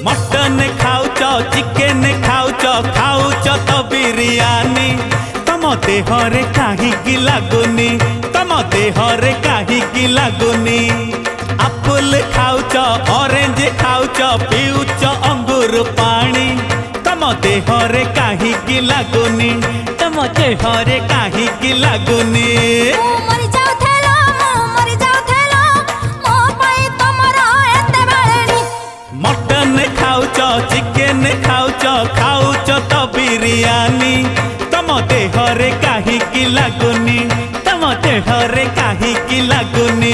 Mutton खाऊच chicken खाऊच खाऊच तो बिरियानी तम देहरे काहीकि लागुनी तम देहरे काहीकि लागुनी आपुल खाऊच ऑरेंज खाऊच पीऊच अंगूर पानी तम देहरे काहीकि लागुनी तम देहरे काहीकि लागुनी मटन खाऊच चिकेन खाऊच खाऊच तो बिरियानी तम देहरे काहीकि लागुनी तम देहरे काहीकि लागुनी।